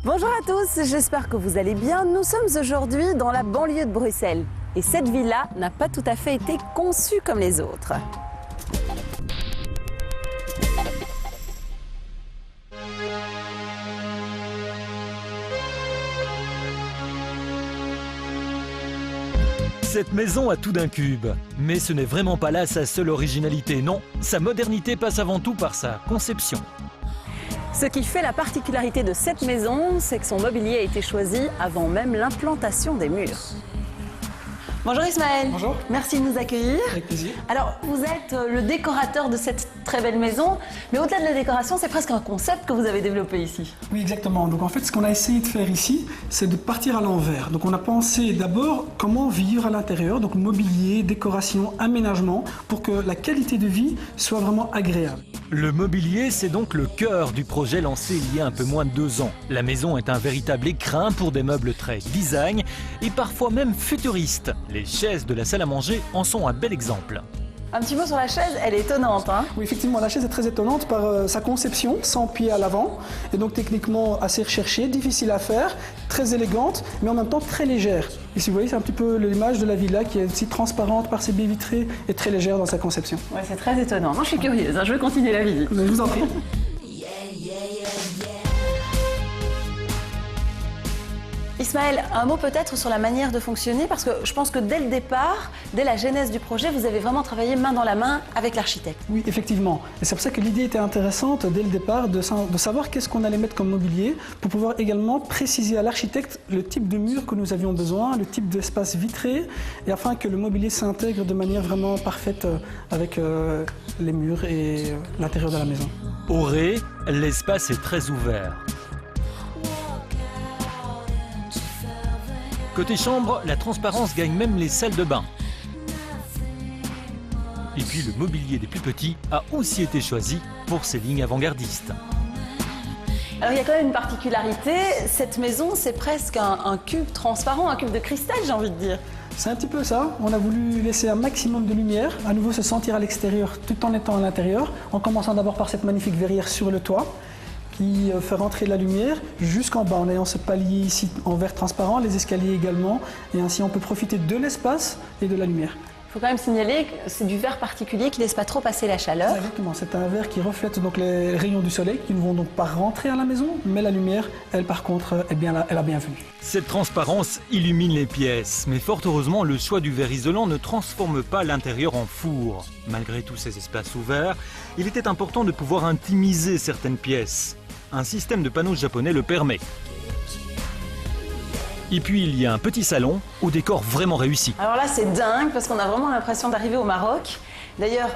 Bonjour à tous, j'espère que vous allez bien. Nous sommes aujourd'hui dans la banlieue de Bruxelles. Et cette villa n'a pas tout à fait été conçue comme les autres. Cette maison a tout d'un cube, mais ce n'est vraiment pas là sa seule originalité, non. Sa modernité passe avant tout par sa conception. Ce qui fait la particularité de cette maison, c'est que son mobilier a été choisi avant même l'implantation des murs. Bonjour Ismaël. Bonjour. Merci de nous accueillir. Avec plaisir. Alors, vous êtes le décorateur de cette très belle maison, mais au-delà de la décoration, c'est presque un concept que vous avez développé ici. Oui, exactement. Donc en fait, ce qu'on a essayé de faire ici, c'est de partir à l'envers. Donc on a pensé d'abord comment vivre à l'intérieur, donc mobilier, décoration, aménagement, pour que la qualité de vie soit vraiment agréable. Le mobilier, c'est donc le cœur du projet lancé il y a un peu moins de 2 ans. La maison est un véritable écrin pour des meubles très design et parfois même futuristes. Les chaises de la salle à manger en sont un bel exemple. Un petit mot sur la chaise, elle est étonnante, hein? Oui, effectivement, la chaise est très étonnante par sa conception, sans pied à l'avant, et donc techniquement assez recherchée, difficile à faire, très élégante, mais en même temps très légère. Et si vous voyez, c'est un petit peu l'image de la villa qui est aussi transparente par ses baies vitrées et très légère dans sa conception. Ouais, c'est très étonnant. Moi, je suis curieuse, hein, je vais continuer la visite. Je vous en prie. Ismaël, un mot peut-être sur la manière de fonctionner, parce que je pense que dès le départ, dès la genèse du projet, vous avez vraiment travaillé main dans la main avec l'architecte. Oui, effectivement. Et c'est pour ça que l'idée était intéressante dès le départ de savoir qu'est-ce qu'on allait mettre comme mobilier pour pouvoir également préciser à l'architecte le type de mur que nous avions besoin, le type d'espace vitré, et afin que le mobilier s'intègre de manière vraiment parfaite avec les murs et l'intérieur de la maison. Au rez, l'espace est très ouvert. Côté chambre, la transparence gagne même les salles de bain. Et puis le mobilier des plus petits a aussi été choisi pour ses lignes avant-gardistes. Alors il y a quand même une particularité, cette maison c'est presque un cube transparent, un cube de cristal j'ai envie de dire. C'est un petit peu ça, on a voulu laisser un maximum de lumière, à nouveau se sentir à l'extérieur tout en étant à l'intérieur, en commençant d'abord par cette magnifique verrière sur le toit, qui fait rentrer de la lumière jusqu'en bas en ayant ce palier ici en verre transparent, les escaliers également, et ainsi on peut profiter de l'espace et de la lumière. Il faut quand même signaler que c'est du verre particulier qui ne laisse pas trop passer la chaleur. Exactement, c'est un verre qui reflète donc les rayons du soleil qui ne vont donc pas rentrer à la maison, mais la lumière, elle par contre, est bien là, elle a bien vu. Cette transparence illumine les pièces, mais fort heureusement, le choix du verre isolant ne transforme pas l'intérieur en four. Malgré tous ces espaces ouverts, il était important de pouvoir intimiser certaines pièces. Un système de panneaux japonais le permet. Et puis il y a un petit salon au décor vraiment réussi. Alors là c'est dingue parce qu'on a vraiment l'impression d'arriver au Maroc. D'ailleurs,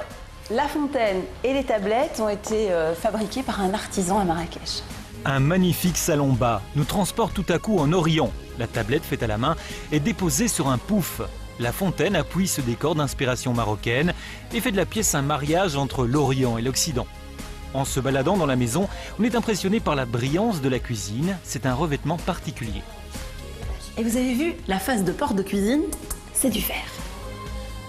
la fontaine et les tablettes ont été fabriquées par un artisan à Marrakech. Un magnifique salon bas nous transporte tout à coup en Orient. La tablette faite à la main est déposée sur un pouf. La fontaine appuie ce décor d'inspiration marocaine et fait de la pièce un mariage entre l'Orient et l'Occident. En se baladant dans la maison, on est impressionné par la brillance de la cuisine. C'est un revêtement particulier. Et vous avez vu, la face de porte de cuisine, c'est du fer.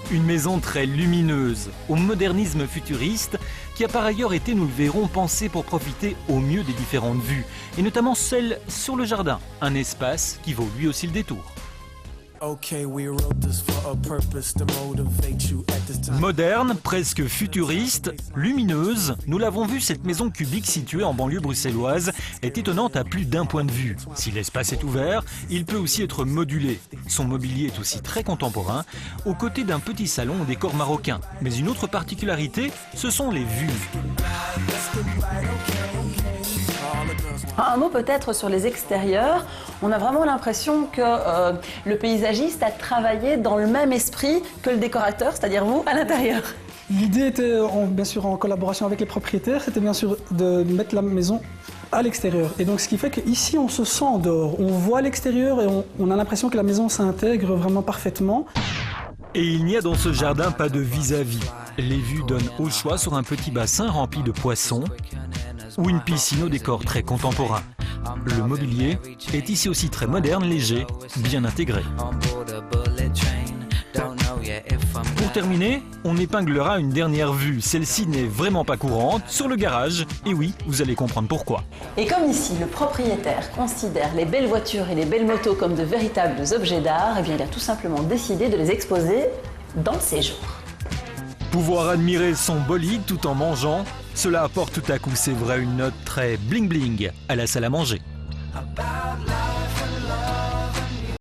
Une maison très lumineuse, au modernisme futuriste, qui a par ailleurs été, nous le verrons, pensée pour profiter au mieux des différentes vues, et notamment celle sur le jardin, un espace qui vaut lui aussi le détour. Moderne, presque futuriste, lumineuse, nous l'avons vu, cette maison cubique située en banlieue bruxelloise est étonnante à plus d'un point de vue. Si l'espace est ouvert, il peut aussi être modulé. Son mobilier est aussi très contemporain, aux côtés d'un petit salon au décor marocain. Mais une autre particularité, ce sont les vues. Un mot peut-être sur les extérieurs. On a vraiment l'impression que le paysagiste a travaillé dans le même esprit que le décorateur, c'est-à-dire vous, à l'intérieur. L'idée était bien sûr en collaboration avec les propriétaires, c'était bien sûr de mettre la maison à l'extérieur. Et donc ce qui fait qu'ici on se sent dehors, on voit l'extérieur et on a l'impression que la maison s'intègre vraiment parfaitement. Et il n'y a dans ce jardin pas de vis-à-vis. Les vues donnent au choix sur un petit bassin rempli de poissons ou une piscine au décor très contemporain. Le mobilier est ici aussi très moderne, léger, bien intégré. Pour terminer, on épinglera une dernière vue. Celle-ci n'est vraiment pas courante, sur le garage. Et oui, vous allez comprendre pourquoi. Et comme ici, le propriétaire considère les belles voitures et les belles motos comme de véritables objets d'art, eh bien, il a tout simplement décidé de les exposer dans le séjour. Pouvoir admirer son bolide tout en mangeant, cela apporte tout à coup, c'est vrai, une note très bling-bling à la salle à manger. about